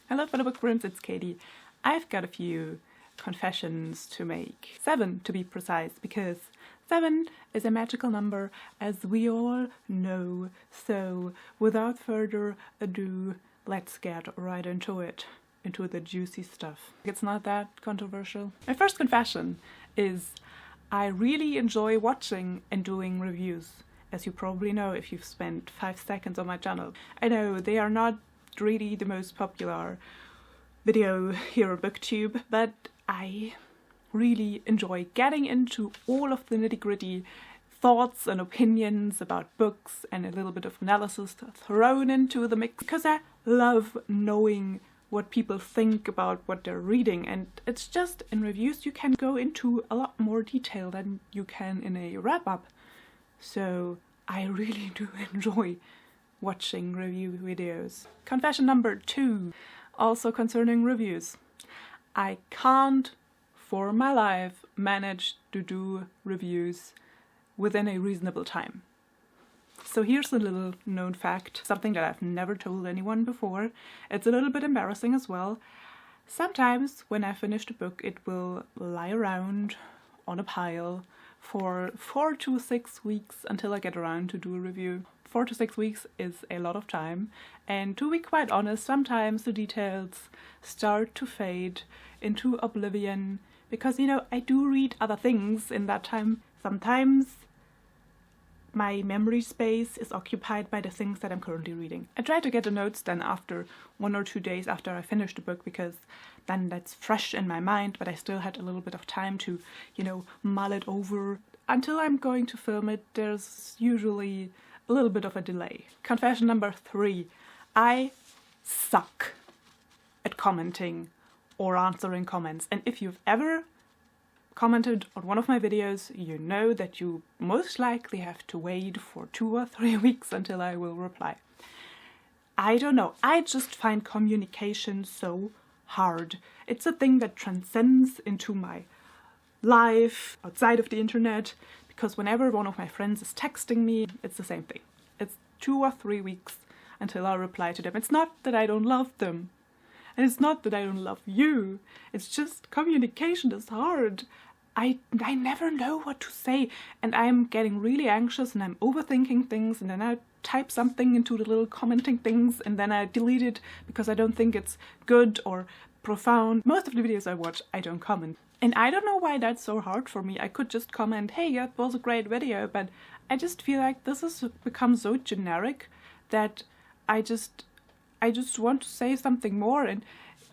Hello fellow bookworms, it's Katie. I've got a few confessions to make. 7 to be precise, because 7 is a magical number, as we all know. So without further ado, let's get right into it, into the juicy stuff. It's not that controversial. My first confession is I really enjoy watching and doing reviews, as you probably know if you've spent 5 seconds on my channel. I know they are not really the most popular video here on BookTube, but I really enjoy getting into all of the nitty-gritty thoughts and opinions about books and a little bit of analysis thrown into the mix, because I love knowing what people think about what they're reading, and it's just in reviews you can go into a lot more detail than you can in a wrap-up. So I really do enjoy watching review videos. Confession number 2, also concerning reviews. I can't for my life manage to do reviews within a reasonable time. So here's a little known fact, something that I've never told anyone before. It's a little bit embarrassing as well. Sometimes when I finish the book, it will lie around on a pile for 4 to 6 weeks until I get around to do a review. 4 to 6 weeks is a lot of time, and to be quite honest, sometimes the details start to fade into oblivion, because, you know, I do read other things in that time. Sometimes my memory space is occupied by the things that I'm currently reading. I try to get the notes done after 1 or 2 days after I finish the book, because then that's fresh in my mind, but I still had a little bit of time to, you know, mull it over. Until I'm going to film it, there's usually a little bit of a delay. Confession number 3. I suck at commenting or answering comments, and if you've ever commented on one of my videos, you know that you most likely have to wait for 2 or 3 weeks until I will reply. I don't know, I just find communication so hard. It's a thing that transcends into my life outside of the internet, because whenever one of my friends is texting me, it's the same thing. It's 2 or 3 weeks until I reply to them. It's not that I don't love them, and it's not that I don't love you. It's just communication is hard. I never know what to say, and I'm getting really anxious, and I'm overthinking things, and then I type something into the little commenting things, and then I delete it because I don't think it's good or profound. Most of the videos I watch, I don't comment. And I don't know why that's so hard for me. I could just comment, hey, that was a great video, but I just feel like this has become so generic that I just want to say something more, and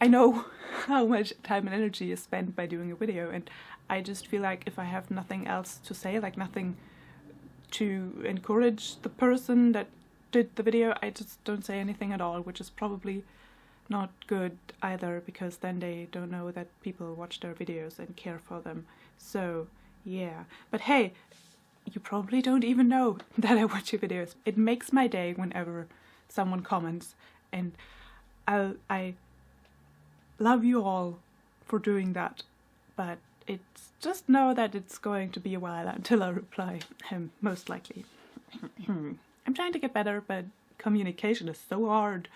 I know how much time and energy is spent by doing a video, and I just feel like if I have nothing else to say, like nothing to encourage the person that did the video, I just don't say anything at all, which is probably not good either, because then they don't know that people watch their videos and care for them. So yeah, but hey, you probably don't even know that I watch your videos. It makes my day whenever someone comments, and I love you all for doing that, but it's just know that it's going to be a while until I reply, most likely. I'm trying to get better, but communication is so hard.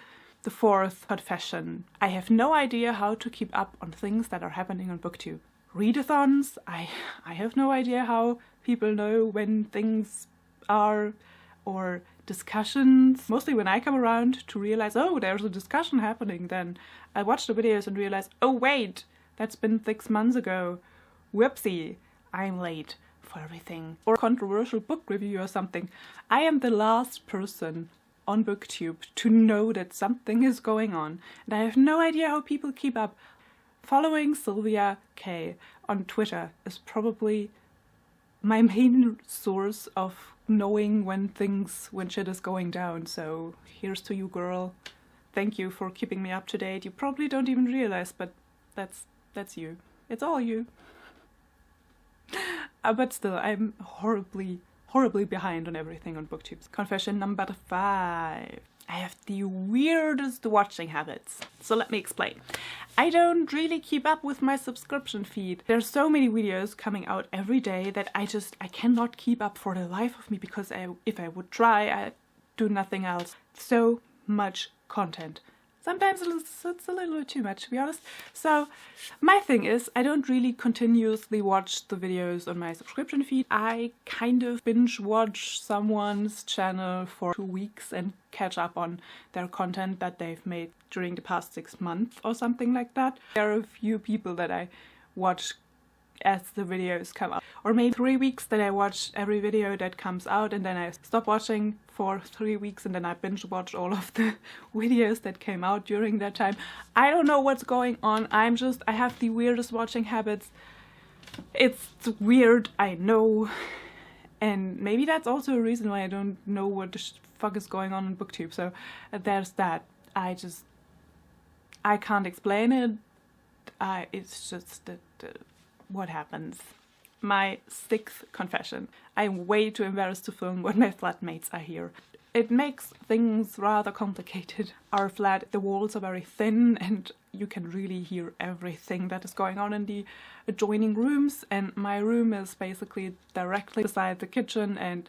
The 4th confession. I have no idea how to keep up on things that are happening on BookTube. Readathons, I have no idea how people know when things are, or discussions. Mostly when I come around to realize, oh, there's a discussion happening, then I watch the videos and realize, oh wait, that's been 6 months ago. Whoopsie, I'm late for everything. Or a controversial book review or something. I am the last person on BookTube to know that something is going on, and I have no idea how people keep up. Following Sylvia K on Twitter is probably my main source of knowing when shit is going down, so here's to you, girl. Thank you for keeping me up to date. You probably don't even realize, but that's you. It's all you. But still, I'm horribly behind on everything on BookTube. Confession number 5. I have the weirdest watching habits. So let me explain. I don't really keep up with my subscription feed. There's so many videos coming out every day that I cannot keep up for the life of me, because if I would try, I'd do nothing else. So much content. sometimes it's a little too much, to be honest. So my thing is, I don't really continuously watch the videos on my subscription feed. I kind of binge watch someone's channel for 2 weeks and catch up on their content that they've made during the past 6 months or something like that. There are a few people that I watch as the videos come out, or maybe 3 weeks that I watch every video that comes out, and then I stop watching for 3 weeks and then I binge watch all of the videos that came out during that time. I don't know what's going on. I have the weirdest watching habits. It's weird, I know, and maybe that's also a reason why I don't know what the fuck is going on BookTube. So there's that. I can't explain it. It's just what happens. My 6th confession. I'm way too embarrassed to film when my flatmates are here. It makes things rather complicated. Our flat, the walls are very thin and you can really hear everything that is going on in the adjoining rooms, and my room is basically directly beside the kitchen, and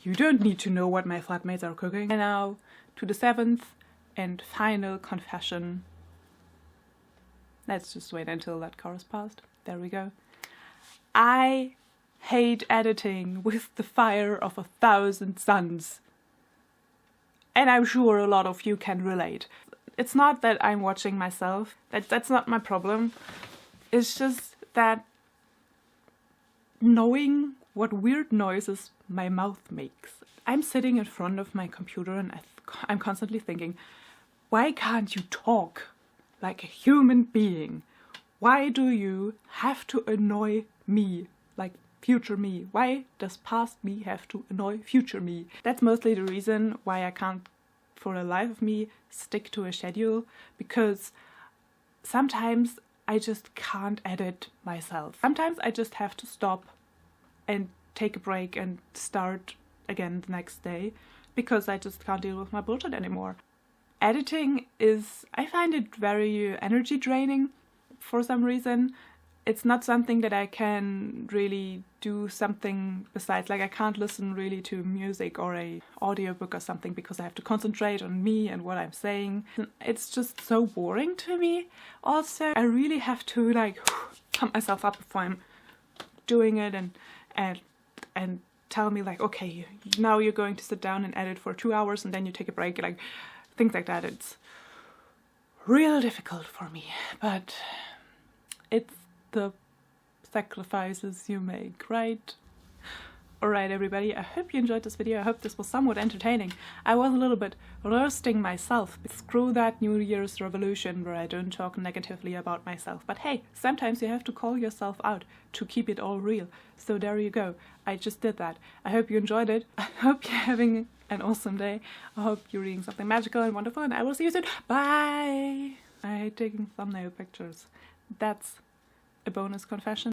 you don't need to know what my flatmates are cooking. And now to the 7th and final confession. Let's just wait until that chorus passed. There we go. I hate editing with the fire of 1,000 suns. And I'm sure a lot of you can relate. It's not that I'm watching myself. That's not my problem. It's just that knowing what weird noises my mouth makes. I'm sitting in front of my computer and I'm constantly thinking, why can't you talk like a human being? Why do you have to annoy me, like future me? Why does past me have to annoy future me? That's mostly the reason why I can't, for the life of me, stick to a schedule, because sometimes I just can't edit myself. Sometimes I just have to stop and take a break and start again the next day, because I just can't deal with my bullshit anymore. Editing is, I find it very energy draining for some reason. It's not something that I can really do something besides. Like, I can't listen really to music or a audiobook or something because I have to concentrate on me and what I'm saying. It's just so boring to me. Also, I really have to like pump myself up before I'm doing it and tell me like, okay, now you're going to sit down and edit for 2 hours and then you take a break, like things like that. It's real difficult for me, but it's the sacrifices you make, right? Alright everybody, I hope you enjoyed this video. I hope this was somewhat entertaining. I was a little bit roasting myself. Screw that New Year's revolution where I don't talk negatively about myself. But hey, sometimes you have to call yourself out to keep it all real. So there you go. I just did that. I hope you enjoyed it. I hope you're having an awesome day. I hope you're reading something magical and wonderful, and I will see you soon. Bye! I hate taking thumbnail pictures. That's a bonus confession.